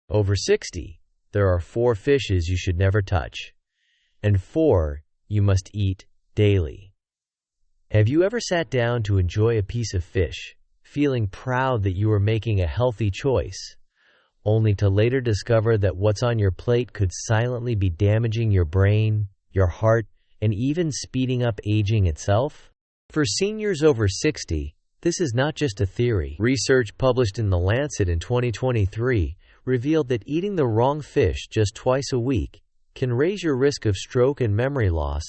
Over 60, there are 4 fishes you should never touch, and 4 you must eat daily. Have you ever sat down to enjoy a piece of fish, feeling proud that you were making a healthy choice, only to later discover that what's on your plate could silently be damaging your brain, your heart, and even speeding up aging itself? For seniors over 60, this is not just a theory. Research published in The Lancet in 2023 revealed that eating the wrong fish just twice a week can raise your risk of stroke and memory loss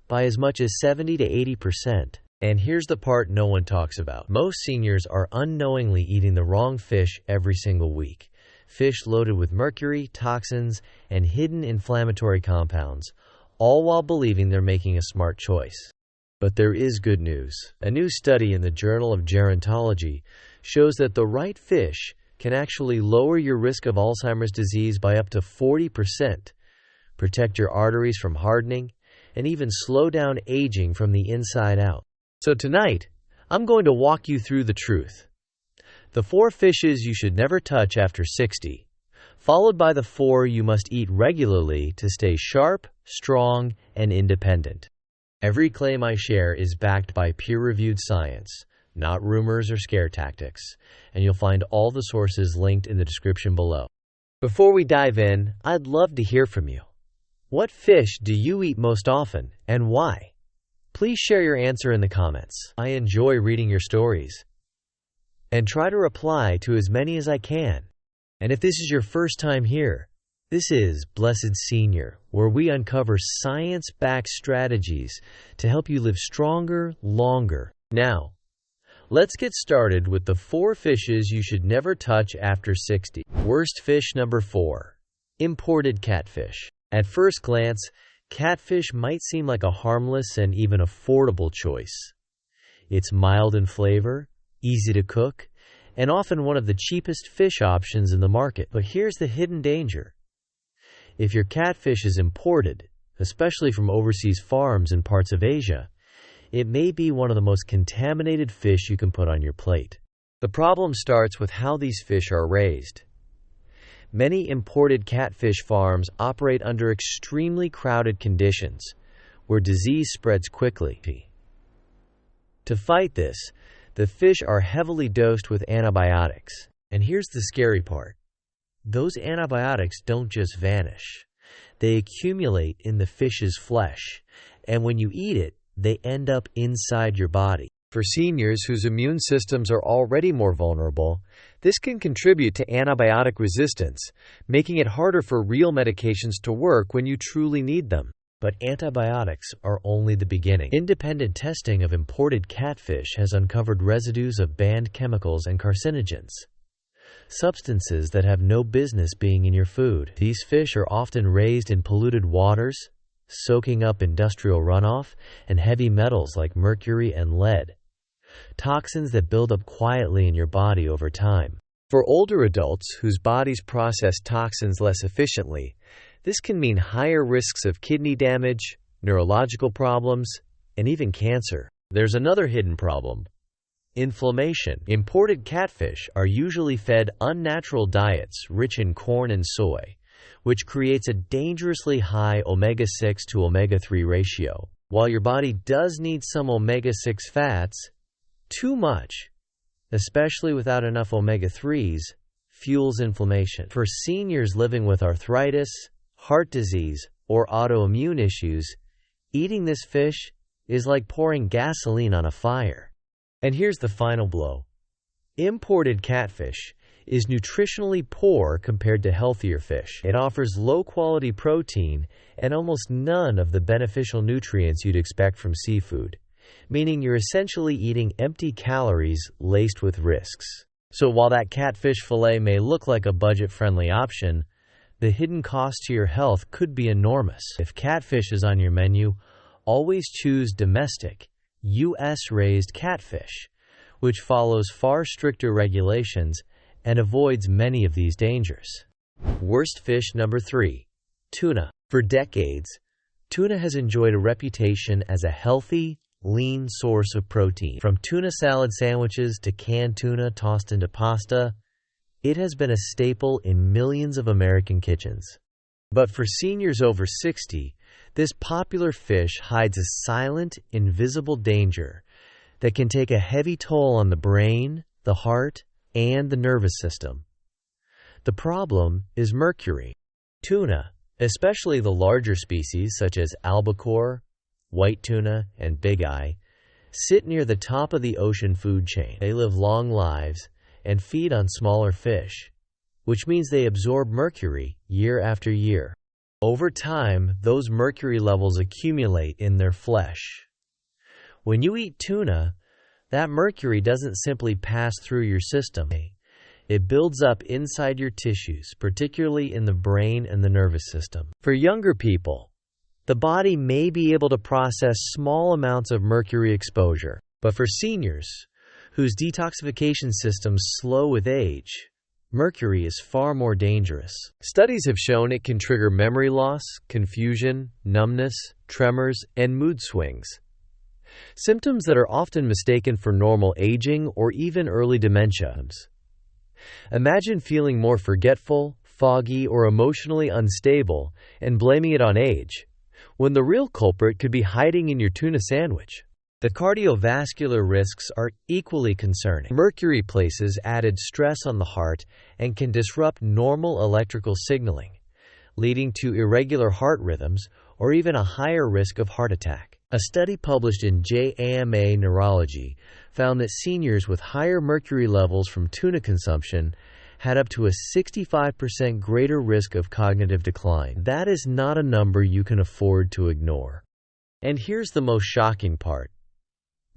by as much as 70 to 80%. And here's the part no one talks about. Most seniors are unknowingly eating the wrong fish every single week. Fish loaded with mercury, toxins, and hidden inflammatory compounds, all while believing they're making a smart choice. But there is good news. A new study in the Journal of Gerontology shows that the right fish can actually lower your risk of Alzheimer's disease by up to 40%, protect your arteries from hardening, and even slow down aging from the inside out. So tonight, I'm going to walk you through the truth. The 4 fishes you should never touch after 60, followed by the 4 you must eat regularly to stay sharp, strong, and independent. Every claim I share is backed by peer-reviewed science, not rumors or scare tactics, and you'll find all the sources linked in the description below. Before we dive in, I'd love to hear from you. What fish do you eat most often, and why? Please share your answer in the comments. I enjoy reading your stories, and try to reply to as many as I can. And if this is your first time here, this is Blessed Senior, where we uncover science-backed strategies to help you live stronger, longer. Now, let's get started with the 4 fishes you should never touch after 60. Worst fish number 4. Imported catfish. At first glance, catfish might seem like a harmless and even affordable choice. It's mild in flavor, easy to cook, and often one of the cheapest fish options in the market. But here's the hidden danger. If your catfish is imported, especially from overseas farms in parts of Asia, it may be one of the most contaminated fish you can put on your plate. The problem starts with how these fish are raised. Many imported catfish farms operate under extremely crowded conditions, where disease spreads quickly. To fight this, the fish are heavily dosed with antibiotics. And here's the scary part. Those antibiotics don't just vanish. They accumulate in the fish's flesh, and when you eat it, they end up inside your body. For seniors whose immune systems are already more vulnerable, this can contribute to antibiotic resistance, making it harder for real medications to work when you truly need them. But antibiotics are only the beginning. Independent testing of imported catfish has uncovered residues of banned chemicals and carcinogens, substances that have no business being in your food. These fish are often raised in polluted waters, soaking up industrial runoff and heavy metals like mercury and lead, toxins that build up quietly in your body over time. For older adults whose bodies process toxins less efficiently, this can mean higher risks of kidney damage, neurological problems, and even cancer. There's another hidden problem: inflammation. Imported catfish are usually fed unnatural diets rich in corn and soy, which creates a dangerously high omega-6 to omega-3 ratio. While your body does need some omega-6 fats, too much, especially without enough omega-3s, fuels inflammation. For seniors living with arthritis, heart disease, or autoimmune issues, eating this fish is like pouring gasoline on a fire. And here's the final blow. Imported catfish is nutritionally poor compared to healthier fish. It offers low-quality protein and almost none of the beneficial nutrients you'd expect from seafood, meaning you're essentially eating empty calories laced with risks. So while that catfish fillet may look like a budget-friendly option, the hidden cost to your health could be enormous. If catfish is on your menu, always choose domestic, U.S.-raised catfish, which follows far stricter regulations and avoids many of these dangers. Worst fish number 3. Tuna. For decades, tuna has enjoyed a reputation as a healthy, lean source of protein. From tuna salad sandwiches to canned tuna tossed into pasta, It has been a staple in millions of American kitchens. But for seniors over 60, this popular fish hides a silent, invisible danger that can take a heavy toll on the brain, the heart, and the nervous system. The problem is mercury. Tuna, especially the larger species such as albacore, white tuna, and big eye, sit near the top of the ocean food chain. They live long lives and feed on smaller fish, which means they absorb mercury year after year. Over time, those mercury levels accumulate in their flesh. When you eat tuna, that mercury doesn't simply pass through your system. It builds up inside your tissues, particularly in the brain and the nervous system. For younger people, the body may be able to process small amounts of mercury exposure, but for seniors, whose detoxification systems slow with age, mercury is far more dangerous. Studies have shown it can trigger memory loss, confusion, numbness, tremors, and mood swings, symptoms that are often mistaken for normal aging or even early dementia. Imagine feeling more forgetful, foggy, or emotionally unstable and blaming it on age, when the real culprit could be hiding in your tuna sandwich. The cardiovascular risks are equally concerning. Mercury places added stress on the heart and can disrupt normal electrical signaling, leading to irregular heart rhythms or even a higher risk of heart attack. A study published in JAMA Neurology found that seniors with higher mercury levels from tuna consumption had up to a 65% greater risk of cognitive decline. That is not a number you can afford to ignore. And here's the most shocking part.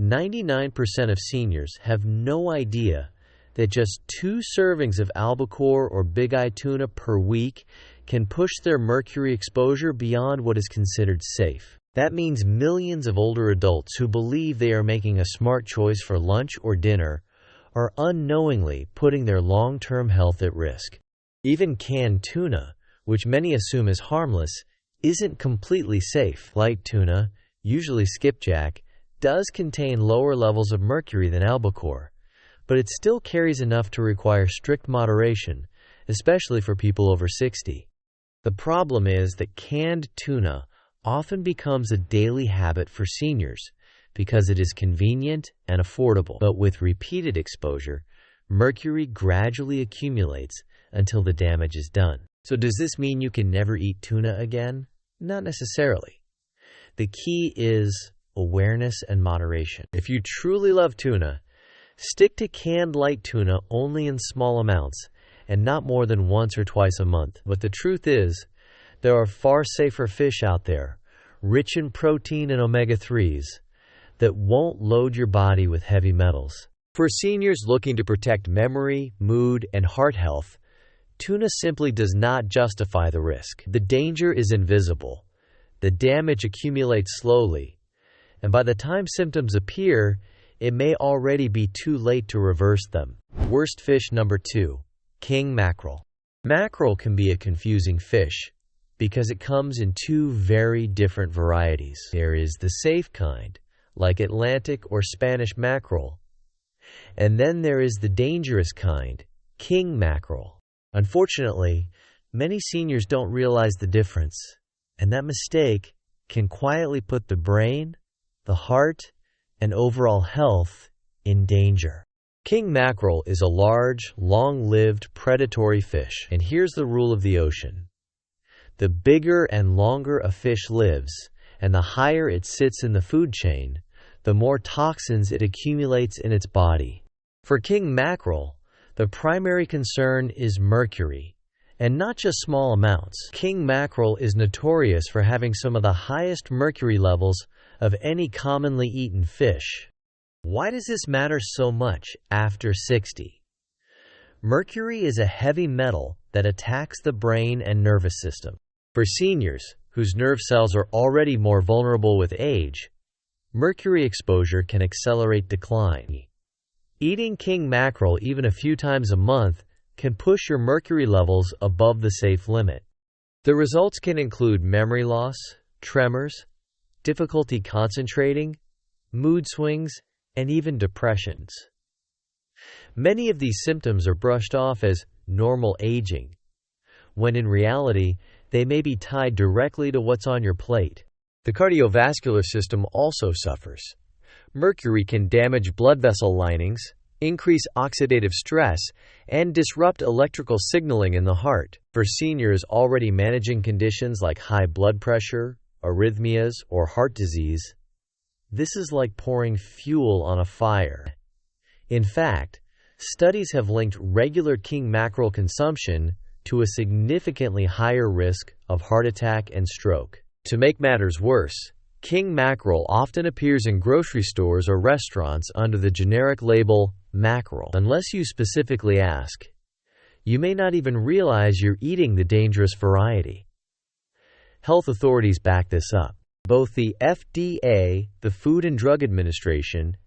99% of seniors have no idea that just 2 servings of albacore or big eye tuna per week can push their mercury exposure beyond what is considered safe. That means millions of older adults who believe they are making a smart choice for lunch or dinner are unknowingly putting their long-term health at risk. Even canned tuna, which many assume is harmless, isn't completely safe. Light tuna, usually skipjack, does contain lower levels of mercury than albacore, but it still carries enough to require strict moderation, especially for people over 60. The problem is that canned tuna often becomes a daily habit for seniors because it is convenient and affordable. But with repeated exposure, mercury gradually accumulates until the damage is done. So does this mean you can never eat tuna again? Not necessarily. The key is awareness and moderation. If you truly love tuna, stick to canned light tuna only in small amounts and not more than once or twice a month. But the truth is, there are far safer fish out there, rich in protein and omega-3s, that won't load your body with heavy metals. For seniors looking to protect memory, mood, and heart health, tuna simply does not justify the risk. The danger is invisible. The damage accumulates slowly, and by the time symptoms appear, it may already be too late to reverse them. Worst fish number 2, king mackerel. Mackerel can be a confusing fish because it comes in 2 very different varieties. There is the safe kind, like Atlantic or Spanish mackerel, and then there is the dangerous kind, king mackerel. Unfortunately, many seniors don't realize the difference, and that mistake can quietly put the brain, the heart, and overall health in danger. King mackerel is a large, long-lived predatory fish, and here's the rule of the ocean. The bigger and longer a fish lives, and the higher it sits in the food chain, the more toxins it accumulates in its body. For king mackerel, the primary concern is mercury, and not just small amounts. King mackerel is notorious for having some of the highest mercury levels of any commonly eaten fish. Why does this matter so much after 60? Mercury is a heavy metal that attacks the brain and nervous system. For seniors, whose nerve cells are already more vulnerable with age, mercury exposure can accelerate decline. Eating king mackerel even a few times a month can push your mercury levels above the safe limit. The results can include memory loss, tremors, difficulty concentrating, mood swings, and even depressions. Many of these symptoms are brushed off as normal aging, when in reality, they may be tied directly to what's on your plate. The cardiovascular system also suffers. Mercury can damage blood vessel linings, increase oxidative stress, and disrupt electrical signaling in the heart. For seniors already managing conditions like high blood pressure, arrhythmias, or heart disease, this is like pouring fuel on a fire. In fact, studies have linked regular king mackerel consumption to a significantly higher risk of heart attack and stroke. To make matters worse, king mackerel often appears in grocery stores or restaurants under the generic label mackerel. Unless you specifically ask, you may not even realize you're eating the dangerous variety. Health authorities back this up. Both the FDA, the Food and Drug Administration,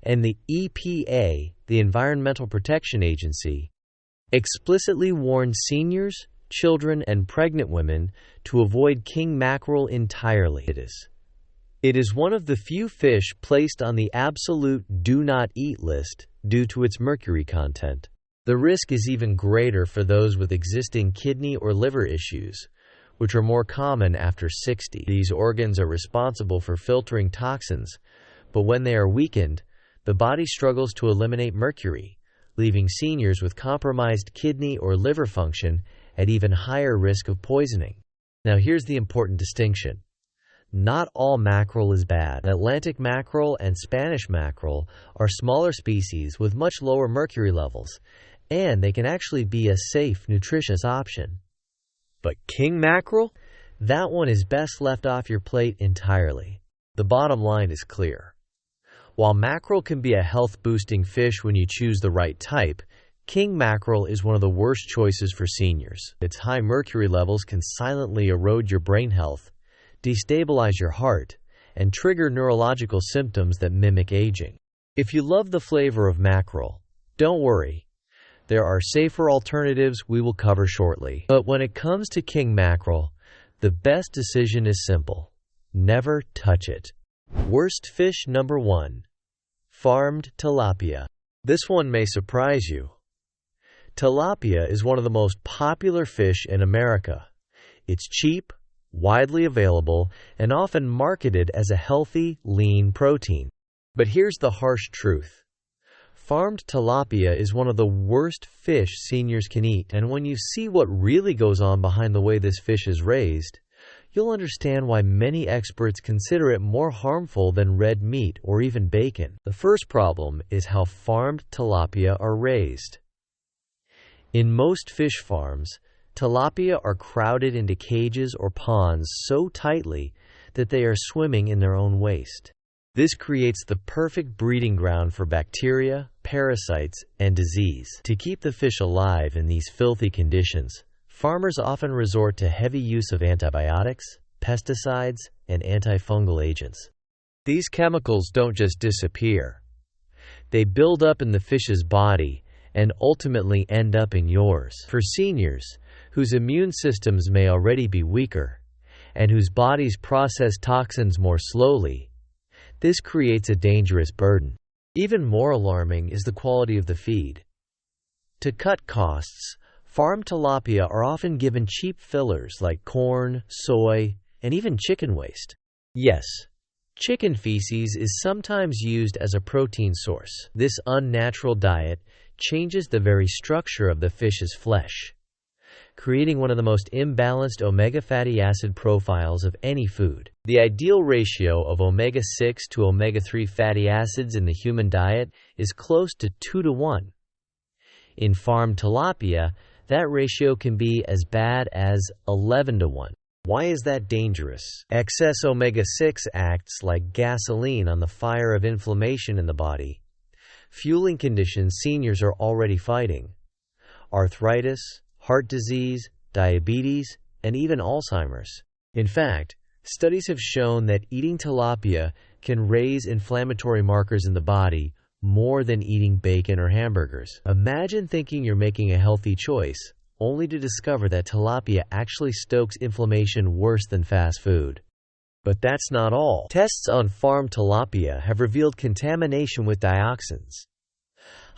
and the EPA, the Environmental Protection Agency, explicitly warn seniors, children, and pregnant women to avoid king mackerel entirely. It is one of the few fish placed on the absolute do not eat list due to its mercury content. The risk is even greater for those with existing kidney or liver issues, which are more common after 60. These organs are responsible for filtering toxins, but when they are weakened, the body struggles to eliminate mercury, leaving seniors with compromised kidney or liver function at even higher risk of poisoning. Now here's the important distinction. Not all mackerel is bad. Atlantic mackerel and Spanish mackerel are smaller species with much lower mercury levels, and they can actually be a safe, nutritious option. But king mackerel? That one is best left off your plate entirely. The bottom line is clear. While mackerel can be a health-boosting fish when you choose the right type, king mackerel is one of the worst choices for seniors. Its high mercury levels can silently erode your brain health, destabilize your heart, and trigger neurological symptoms that mimic aging. If you love the flavor of mackerel, don't worry. There are safer alternatives we will cover shortly. But when it comes to king mackerel, the best decision is simple. Never touch it. Worst fish number 1. Farmed tilapia. This one may surprise you. Tilapia is one of the most popular fish in America. It's cheap, widely available, and often marketed as a healthy, lean protein. But here's the harsh truth. Farmed tilapia is one of the worst fish seniors can eat, and when you see what really goes on behind the way this fish is raised, you'll understand why many experts consider it more harmful than red meat or even bacon. The first problem is how farmed tilapia are raised. In most fish farms, tilapia are crowded into cages or ponds so tightly that they are swimming in their own waste. This creates the perfect breeding ground for bacteria, parasites, and disease. To keep the fish alive in these filthy conditions, farmers often resort to heavy use of antibiotics, pesticides, and antifungal agents. These chemicals don't just disappear. They build up in the fish's body and ultimately end up in yours. For seniors, whose immune systems may already be weaker, and whose bodies process toxins more slowly, this creates a dangerous burden. Even more alarming is the quality of the feed. To cut costs, farmed tilapia are often given cheap fillers like corn, soy, and even chicken waste. Yes, chicken feces is sometimes used as a protein source. This unnatural diet changes the very structure of the fish's flesh, creating one of the most imbalanced omega fatty acid profiles of any food. The ideal ratio of omega-6 to omega-3 fatty acids in the human diet is close to 2:1. In farmed tilapia, that ratio can be as bad as 11:1. Why is that dangerous? Excess omega-6 acts like gasoline on the fire of inflammation in the body, fueling conditions seniors are already fighting: arthritis, heart disease, diabetes, and even Alzheimer's. In fact, studies have shown that eating tilapia can raise inflammatory markers in the body more than eating bacon or hamburgers. Imagine thinking you're making a healthy choice, only to discover that tilapia actually stokes inflammation worse than fast food. But that's not all. Tests on farmed tilapia have revealed contamination with dioxins.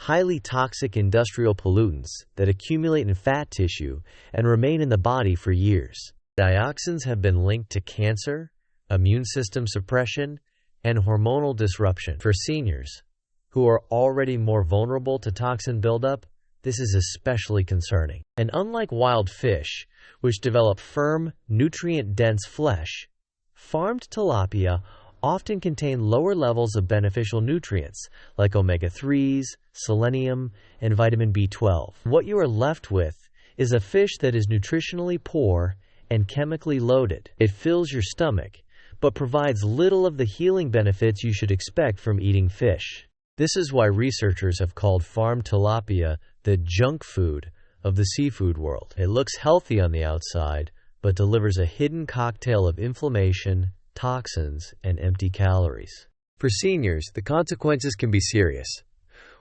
highly toxic industrial pollutants that accumulate in fat tissue and remain in the body for years. Dioxins have been linked to cancer, immune system suppression, and hormonal disruption. For seniors, who are already more vulnerable to toxin buildup, this is especially concerning. And unlike wild fish, which develop firm, nutrient-dense flesh, farmed tilapia often contain lower levels of beneficial nutrients like omega-3s, selenium, and vitamin B12. What you are left with is a fish that is nutritionally poor and chemically loaded. It fills your stomach, but provides little of the healing benefits you should expect from eating fish. This is why researchers have called farmed tilapia the junk food of the seafood world. It looks healthy on the outside, but delivers a hidden cocktail of inflammation, toxins, and empty calories. For seniors, the consequences can be serious.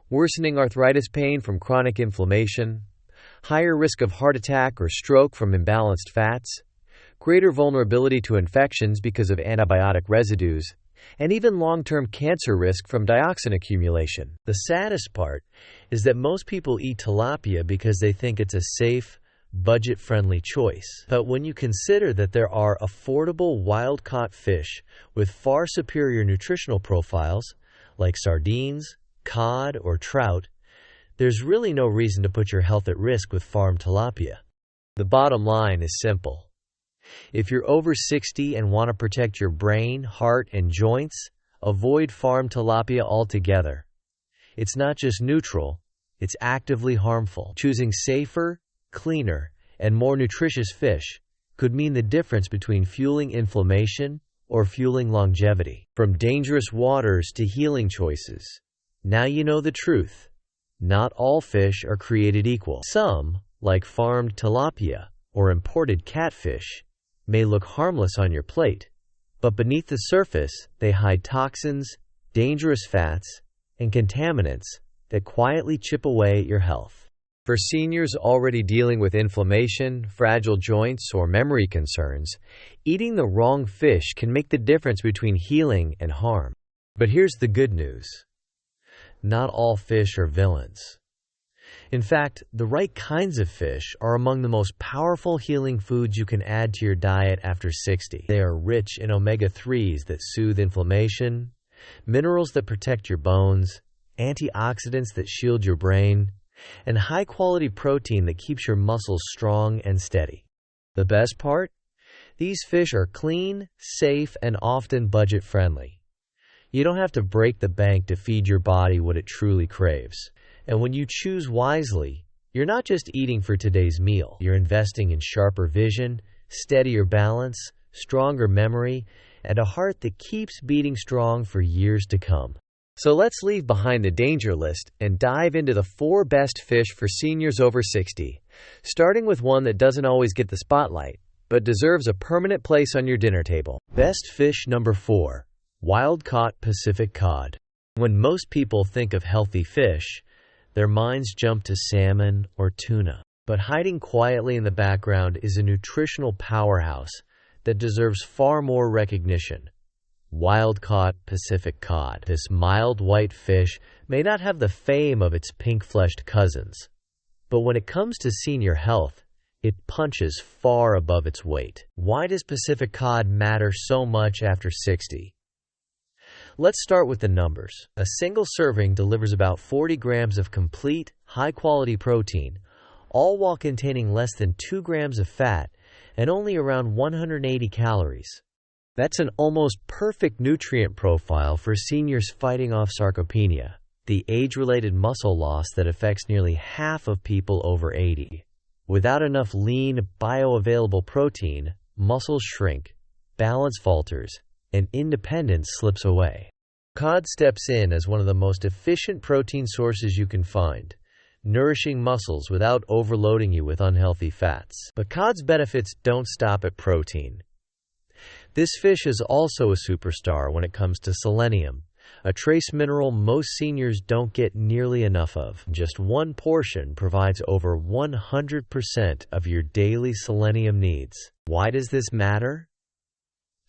Worsening arthritis pain from chronic inflammation, higher risk of heart attack or stroke from imbalanced fats, greater vulnerability to infections because of antibiotic residues, and even long-term cancer risk from dioxin accumulation. The saddest part is that most people eat tilapia because they think it's a safe, budget-friendly choice. But when you consider that there are affordable wild-caught fish with far superior nutritional profiles, like sardines, cod, or trout, there's really no reason to put your health at risk with farmed tilapia. The bottom line is simple. If you're over 60 and want to protect your brain, heart, and joints, avoid farmed tilapia altogether. It's not just neutral, it's actively harmful. Choosing safer, cleaner, and more nutritious fish could mean the difference between fueling inflammation or fueling longevity. From dangerous waters to healing choices, now you know the truth. Not all fish are created equal. Some, like farmed tilapia or imported catfish, may look harmless on your plate, but beneath the surface, they hide toxins, dangerous fats, and contaminants that quietly chip away at your health. For seniors already dealing with inflammation, fragile joints, or memory concerns, eating the wrong fish can make the difference between healing and harm. But here's the good news. Not all fish are villains. In fact, the right kinds of fish are among the most powerful healing foods you can add to your diet after 60. They are rich in omega-3s that soothe inflammation, minerals that protect your bones, antioxidants that shield your brain, and high-quality protein that keeps your muscles strong and steady. The best part? These fish are clean, safe, and often budget-friendly. You don't have to break the bank to feed your body what it truly craves. And when you choose wisely, you're not just eating for today's meal. You're investing in sharper vision, steadier balance, stronger memory, and a heart that keeps beating strong for years to come. So let's leave behind the danger list and dive into the 4 best fish for seniors over 60, starting with one that doesn't always get the spotlight, but deserves a permanent place on your dinner table. Best fish number 4, wild-caught Pacific cod. When most people think of healthy fish, their minds jump to salmon or tuna. But hiding quietly in the background is a nutritional powerhouse that deserves far more recognition. Wild-caught Pacific cod. This mild white fish may not have the fame of its pink-fleshed cousins, but when it comes to senior health, it punches far above its weight. Why does Pacific cod matter so much after 60? Let's start with the numbers. A single serving delivers about 40 grams of complete, high-quality protein, all while containing less than 2 grams of fat and only around 180 calories. That's an almost perfect nutrient profile for seniors fighting off sarcopenia, the age-related muscle loss that affects nearly half of people over 80. Without enough lean, bioavailable protein, muscles shrink, balance falters, and independence slips away. Cod steps in as one of the most efficient protein sources you can find, nourishing muscles without overloading you with unhealthy fats. But cod's benefits don't stop at protein. This fish is also a superstar when it comes to selenium, a trace mineral most seniors don't get nearly enough of. Just one portion provides over 100% of your daily selenium needs. Why does this matter?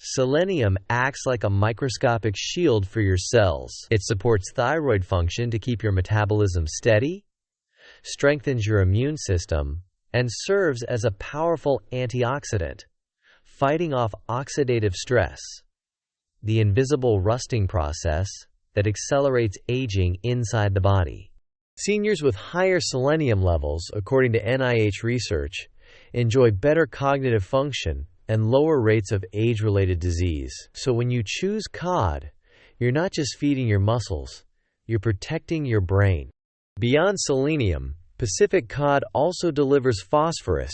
Selenium acts like a microscopic shield for your cells. It supports thyroid function to keep your metabolism steady, strengthens your immune system, and serves as a powerful antioxidant, fighting off oxidative stress, the invisible rusting process that accelerates aging inside the body. Seniors with higher selenium levels, according to NIH research, enjoy better cognitive function and lower rates of age-related disease. So when you choose cod, you're not just feeding your muscles, you're protecting your brain. Beyond selenium, Pacific cod also delivers phosphorus,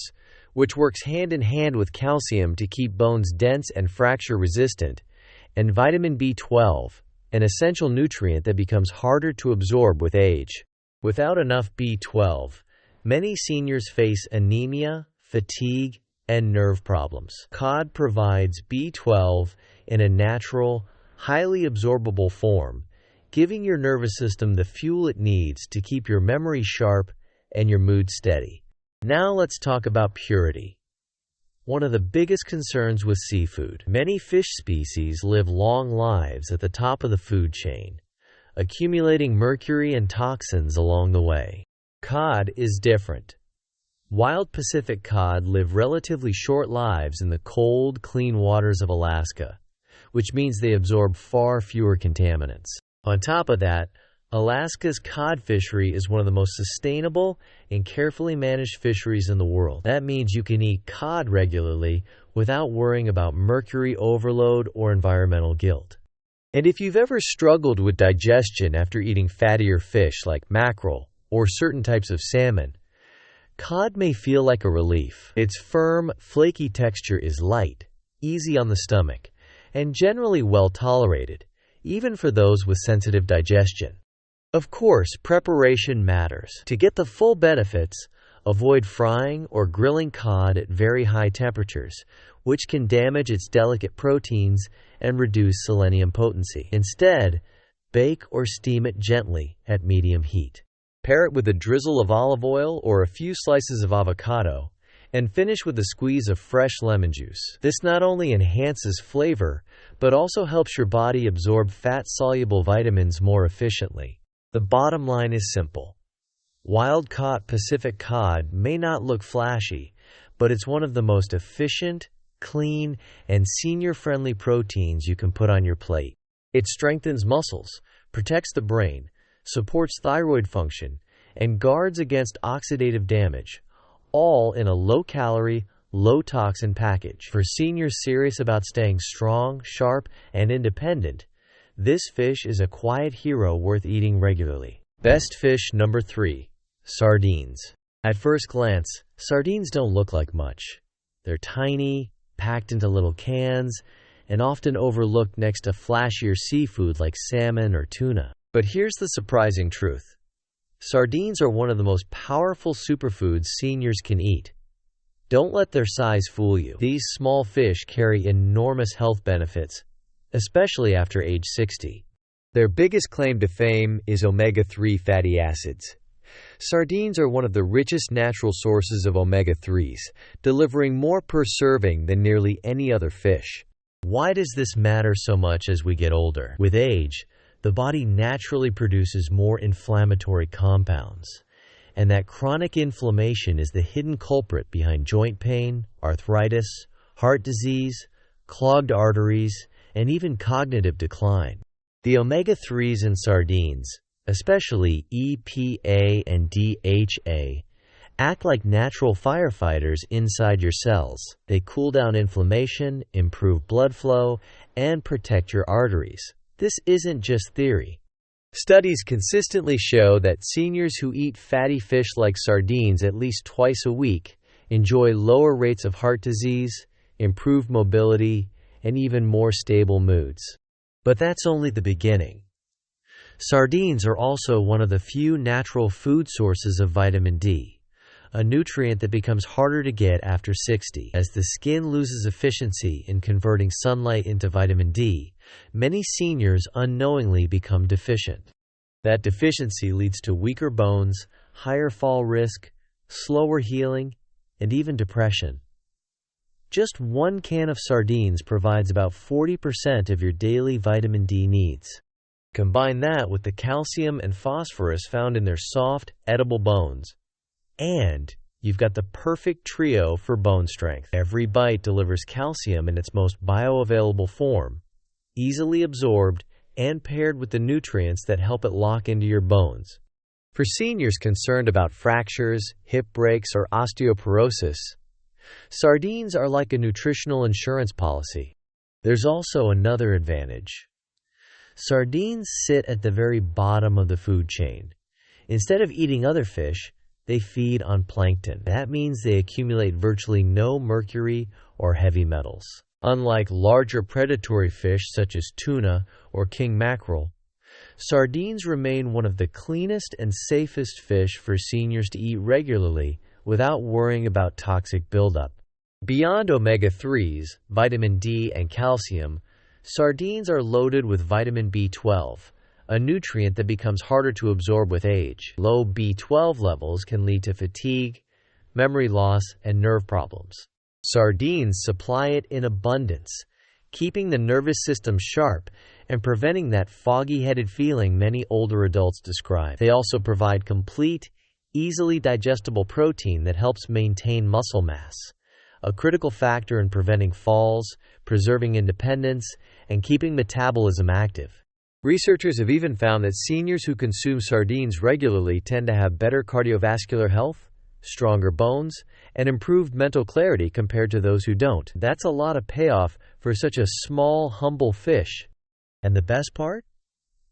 which works hand in hand with calcium to keep bones dense and fracture-resistant, and vitamin B12, an essential nutrient that becomes harder to absorb with age. Without enough B12, many seniors face anemia, fatigue, and nerve problems. Cod provides B12 in a natural, highly absorbable form, giving your nervous system the fuel it needs to keep your memory sharp and your mood steady. Now let's talk about purity. One of the biggest concerns with seafood. Many fish species live long lives at the top of the food chain, accumulating mercury and toxins along the way. Cod is different. Wild Pacific cod live relatively short lives in the cold, clean waters of Alaska, which means they absorb far fewer contaminants. On top of that, Alaska's cod fishery is one of the most sustainable and carefully managed fisheries in the world. That means you can eat cod regularly without worrying about mercury overload or environmental guilt. And if you've ever struggled with digestion after eating fattier fish like mackerel or certain types of salmon, cod may feel like a relief. Its firm, flaky texture is light, easy on the stomach, and generally well tolerated, even for those with sensitive digestion. Of course, preparation matters. To get the full benefits, avoid frying or grilling cod at very high temperatures, which can damage its delicate proteins and reduce selenium potency. Instead, bake or steam it gently at medium heat. Pair it with a drizzle of olive oil or a few slices of avocado, and finish with a squeeze of fresh lemon juice. This not only enhances flavor, but also helps your body absorb fat-soluble vitamins more efficiently. The bottom line is simple. Wild-caught Pacific cod may not look flashy, but it's one of the most efficient, clean, and senior-friendly proteins you can put on your plate. It strengthens muscles, protects the brain, supports thyroid function, and guards against oxidative damage, all in a low-calorie, low-toxin package. For seniors serious about staying strong, sharp, and independent, this fish is a quiet hero worth eating regularly. Best fish number 3. Sardines. At first glance, sardines don't look like much. They're tiny, packed into little cans, and often overlooked next to flashier seafood like salmon or tuna. But here's the surprising truth. Sardines are one of the most powerful superfoods seniors can eat. Don't let their size fool you. These small fish carry enormous health benefits, especially after age 60. Their biggest claim to fame is omega-3 fatty acids. Sardines are one of the richest natural sources of omega-3s, delivering more per serving than nearly any other fish. Why does this matter so much as we get older? With age, the body naturally produces more inflammatory compounds, and that chronic inflammation is the hidden culprit behind joint pain, arthritis, heart disease, clogged arteries, and even cognitive decline. The omega-3s in sardines, especially EPA and DHA, act like natural firefighters inside your cells. They cool down inflammation, improve blood flow, and protect your arteries. This isn't just theory. Studies consistently show that seniors who eat fatty fish like sardines at least twice a week enjoy lower rates of heart disease, improved mobility, and even more stable moods. But that's only the beginning. Sardines are also one of the few natural food sources of vitamin D, a nutrient that becomes harder to get after 60. As the skin loses efficiency in converting sunlight into vitamin D, many seniors unknowingly become deficient. That deficiency leads to weaker bones, higher fall risk, slower healing, and even depression. Just one can of sardines provides about 40% of your daily vitamin D needs. Combine that with the calcium and phosphorus found in their soft, edible bones, and you've got the perfect trio for bone strength. Every bite delivers calcium in its most bioavailable form, easily absorbed and paired with the nutrients that help it lock into your bones. For seniors concerned about fractures, hip breaks, or osteoporosis, sardines are like a nutritional insurance policy. There's also another advantage. Sardines sit at the very bottom of the food chain. Instead of eating other fish, they feed on plankton. That means they accumulate virtually no mercury or heavy metals. Unlike larger predatory fish such as tuna or king mackerel, sardines remain one of the cleanest and safest fish for seniors to eat regularly without worrying about toxic buildup. Beyond omega-3s, vitamin D, and calcium, sardines are loaded with vitamin B12, a nutrient that becomes harder to absorb with age. Low B12 levels can lead to fatigue, memory loss, and nerve problems. Sardines supply it in abundance, keeping the nervous system sharp and preventing that foggy-headed feeling many older adults describe. They also provide complete, easily digestible protein that helps maintain muscle mass, a critical factor in preventing falls, preserving independence, and keeping metabolism active. Researchers have even found that seniors who consume sardines regularly tend to have better cardiovascular health, stronger bones, and improved mental clarity compared to those who don't. That's a lot of payoff for such a small, humble fish. And the best part?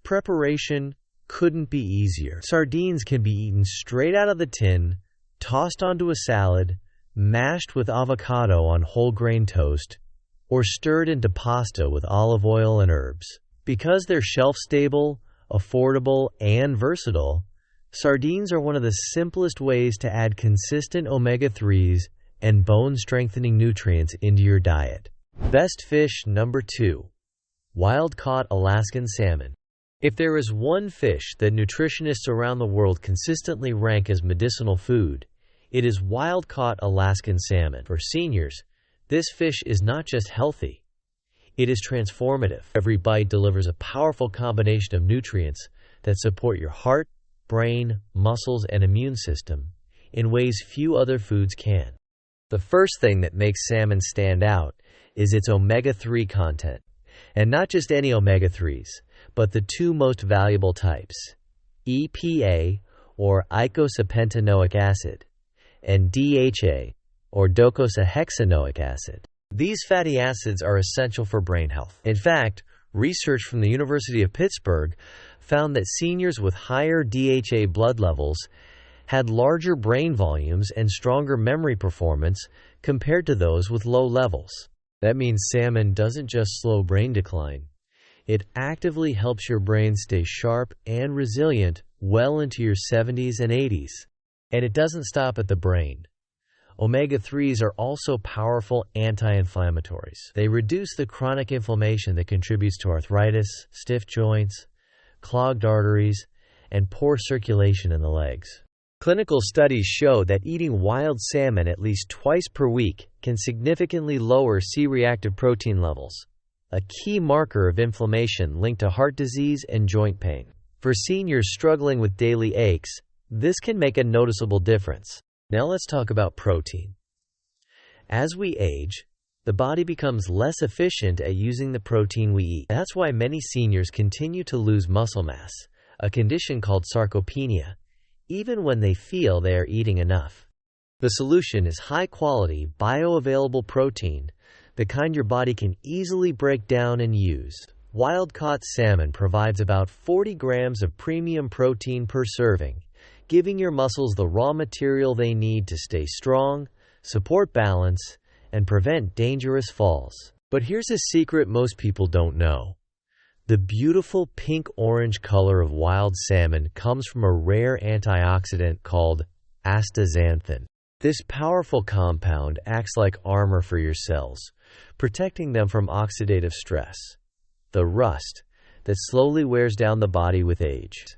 Preparation couldn't be easier. Sardines can be eaten straight out of the tin, tossed onto a salad, mashed with avocado on whole grain toast, or stirred into pasta with olive oil and herbs. Because they're shelf-stable, affordable, and versatile, sardines are one of the simplest ways to add consistent omega-3s and bone-strengthening nutrients into your diet. Best fish number 2. Wild-caught Alaskan salmon. If there is one fish that nutritionists around the world consistently rank as medicinal food, it is wild-caught Alaskan salmon. For seniors, this fish is not just healthy, it is transformative. Every bite delivers a powerful combination of nutrients that support your heart, brain, muscles, and immune system in ways few other foods can. The first thing that makes salmon stand out is its omega-3 content. And not just any omega-3s, but the two most valuable types, EPA, or eicosapentaenoic acid, and DHA, or docosahexaenoic acid. These fatty acids are essential for brain health. In fact, research from the University of Pittsburgh found that seniors with higher DHA blood levels had larger brain volumes and stronger memory performance compared to those with low levels. That means salmon doesn't just slow brain decline. It actively helps your brain stay sharp and resilient well into your 70s and 80s. And it doesn't stop at the brain. Omega-3s are also powerful anti-inflammatories. They reduce the chronic inflammation that contributes to arthritis, stiff joints, clogged arteries, and poor circulation in the legs. Clinical studies show that eating wild salmon at least twice per week can significantly lower C-reactive protein levels, a key marker of inflammation linked to heart disease and joint pain. For seniors struggling with daily aches, this can make a noticeable difference. Now let's talk about protein. As we age, the body becomes less efficient at using the protein we eat. That's why many seniors continue to lose muscle mass, a condition called sarcopenia, even when they feel they are eating enough. The solution is high-quality, bioavailable protein, the kind your body can easily break down and use. Wild-caught salmon provides about 40 grams of premium protein per serving, giving your muscles the raw material they need to stay strong, support balance, and prevent dangerous falls. But here's a secret most people don't know. The beautiful pink-orange color of wild salmon comes from a rare antioxidant called astaxanthin. This powerful compound acts like armor for your cells, protecting them from oxidative stress, the rust that slowly wears down the body with age.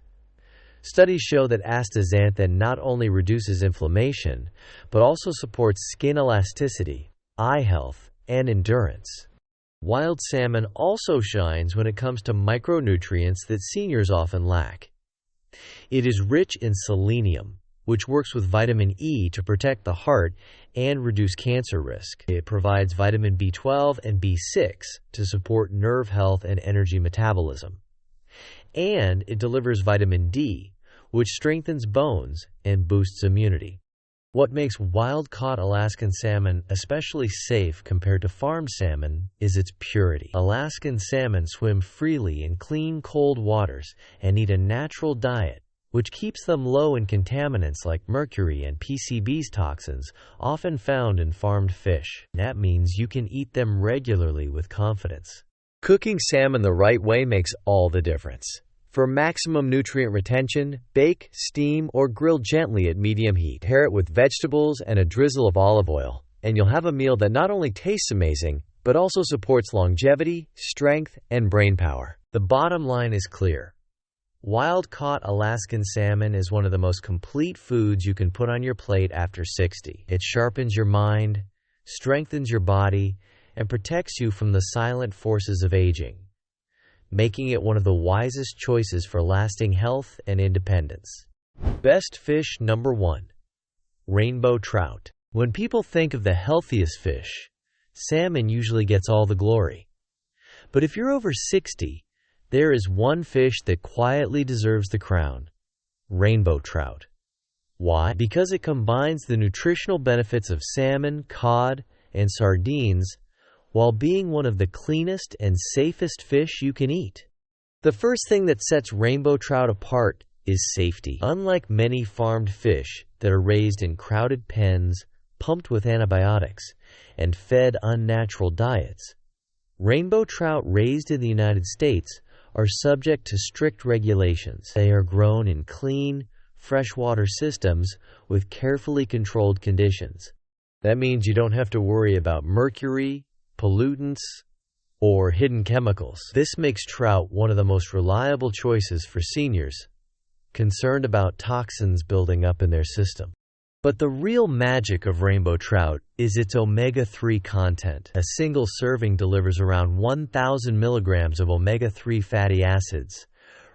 Studies show that astaxanthin not only reduces inflammation, but also supports skin elasticity, eye health, and endurance. Wild salmon also shines when it comes to micronutrients that seniors often lack. It is rich in selenium, which works with vitamin E to protect the heart and reduce cancer risk. It provides vitamin B12 and B6 to support nerve health and energy metabolism. And it delivers vitamin D, which strengthens bones and boosts immunity. What makes wild-caught Alaskan salmon especially safe compared to farmed salmon is its purity. Alaskan salmon swim freely in clean, cold waters and eat a natural diet, which keeps them low in contaminants like mercury and PCBs toxins often found in farmed fish. That means you can eat them regularly with confidence. Cooking salmon the right way makes all the difference. For maximum nutrient retention, bake, steam, or grill gently at medium heat. Pair it with vegetables and a drizzle of olive oil, and you'll have a meal that not only tastes amazing, but also supports longevity, strength, and brain power. The bottom line is clear. Wild-caught Alaskan salmon is one of the most complete foods you can put on your plate after 60. It sharpens your mind, strengthens your body, and protects you from the silent forces of aging, making it one of the wisest choices for lasting health and independence. Best fish number 1. Rainbow trout. When people think of the healthiest fish, salmon usually gets all the glory. But if you're over 60, there is one fish that quietly deserves the crown: rainbow trout. Why? Because it combines the nutritional benefits of salmon, cod, and sardines while being one of the cleanest and safest fish you can eat. The first thing that sets rainbow trout apart is safety. Unlike many farmed fish that are raised in crowded pens, pumped with antibiotics, and fed unnatural diets, rainbow trout raised in the United States are subject to strict regulations. They are grown in clean, freshwater systems with carefully controlled conditions. That means you don't have to worry about mercury, pollutants, or hidden chemicals. This makes trout one of the most reliable choices for seniors concerned about toxins building up in their system. But the real magic of rainbow trout is its omega-3 content. A single serving delivers around 1,000 milligrams of omega-3 fatty acids,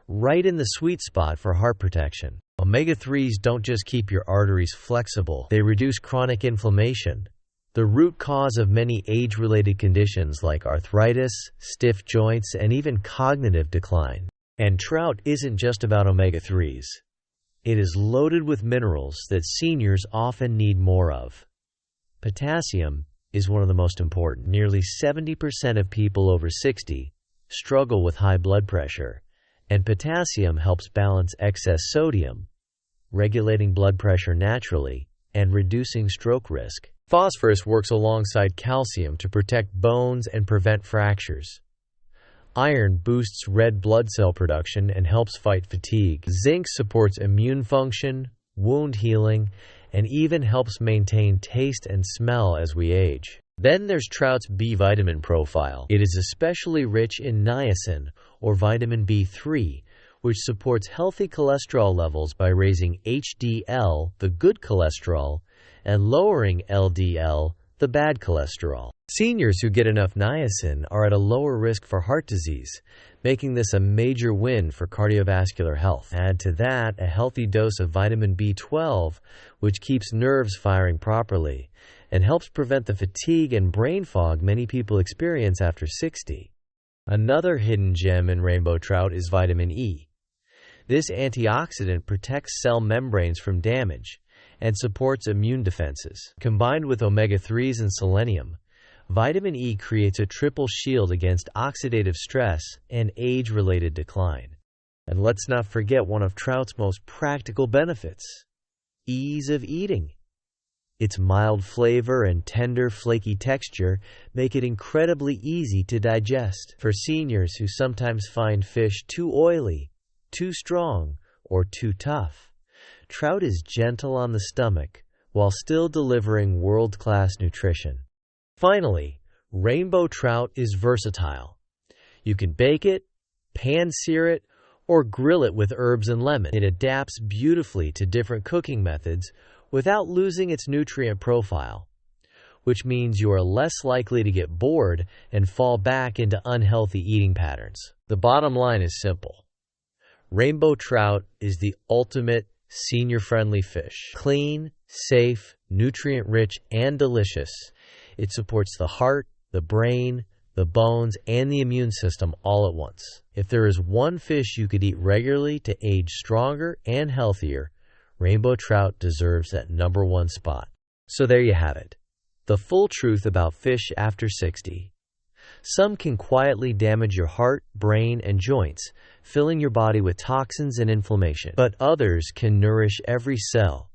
right in the sweet spot for heart protection. Omega-3s don't just keep your arteries flexible, they reduce chronic inflammation, the root cause of many age-related conditions like arthritis, stiff joints, and even cognitive decline. And trout isn't just about omega-3s. It is loaded with minerals that seniors often need more of. Potassium is one of the most important. Nearly 70% of people over 60 struggle with high blood pressure, and potassium helps balance excess sodium, regulating blood pressure naturally and reducing stroke risk. Phosphorus works alongside calcium to protect bones and prevent fractures. Iron boosts red blood cell production and helps fight fatigue. Zinc supports immune function, wound healing, and even helps maintain taste and smell as we age. Then there's trout's B vitamin profile. It is especially rich in niacin, or vitamin B3, which supports healthy cholesterol levels by raising HDL, the good cholesterol, and lowering LDL, the bad cholesterol. Seniors who get enough niacin are at a lower risk for heart disease, making this a major win for cardiovascular health. Add to that a healthy dose of vitamin B12, which keeps nerves firing properly and helps prevent the fatigue and brain fog many people experience after 60. Another hidden gem in rainbow trout is vitamin E. This antioxidant protects cell membranes from damage and supports immune defenses. Combined with omega-3s and selenium, vitamin E creates a triple shield against oxidative stress and age-related decline. And let's not forget one of trout's most practical benefits: ease of eating. Its mild flavor and tender, flaky texture make it incredibly easy to digest. For seniors who sometimes find fish too oily, too strong, or too tough, trout is gentle on the stomach while still delivering world-class nutrition. Finally, rainbow trout is versatile. You can bake it, pan-sear it, or grill it with herbs and lemon. It adapts beautifully to different cooking methods without losing its nutrient profile. which means you are less likely to get bored and fall back into unhealthy eating patterns. The bottom line is simple. Rainbow trout is the ultimate senior-friendly fish. Clean, safe, nutrient-rich, and delicious. It supports the heart, the brain, the bones, and the immune system all at once. If there is one fish you could eat regularly to age stronger and healthier, rainbow trout deserves that #1 spot. So there you have it. The full truth about fish after 60. Some can quietly damage your heart, brain, and joints, filling your body with toxins and inflammation. But others can nourish every cell,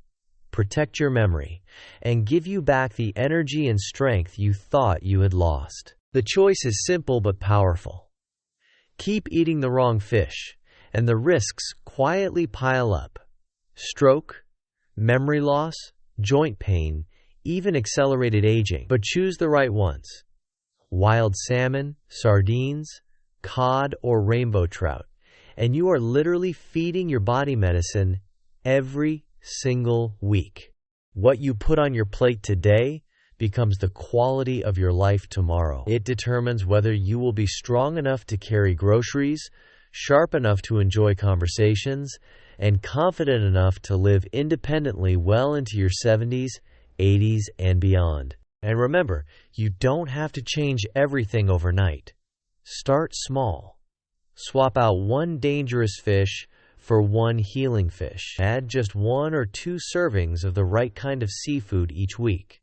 protect your memory, and give you back the energy and strength you thought you had lost. The choice is simple but powerful. Keep eating the wrong fish, and the risks quietly pile up. Stroke, memory loss, joint pain, even accelerated aging. But choose the right ones. Wild salmon, sardines, cod, or rainbow trout, and you are literally feeding your body medicine every single week. What you put on your plate today becomes the quality of your life tomorrow. It determines whether you will be strong enough to carry groceries, sharp enough to enjoy conversations, and confident enough to live independently well into your 70s, 80s, and beyond. And remember, you don't have to change everything overnight. Start small. Swap out one dangerous fish for one healing fish. Add just 1 or 2 servings of the right kind of seafood each week.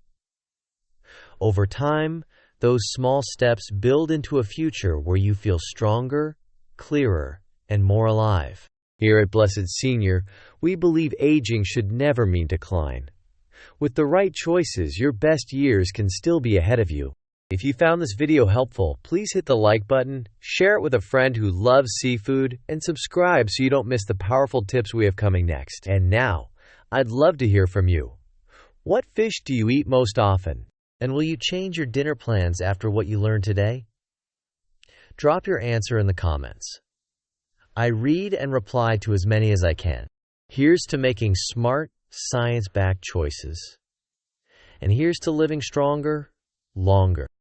Over time, those small steps build into a future where you feel stronger, clearer, and more alive. Here at Blessed Senior, we believe aging should never mean decline. With the right choices, your best years can still be ahead of you. If you found this video helpful, please hit the like button, share it with a friend who loves seafood, and subscribe so you don't miss the powerful tips we have coming next. And now, I'd love to hear from you. What fish do you eat most often? And will you change your dinner plans after what you learned today? Drop your answer in the comments. I read and reply to as many as I can. Here's to making smart, science-backed choices. And here's to living stronger, longer.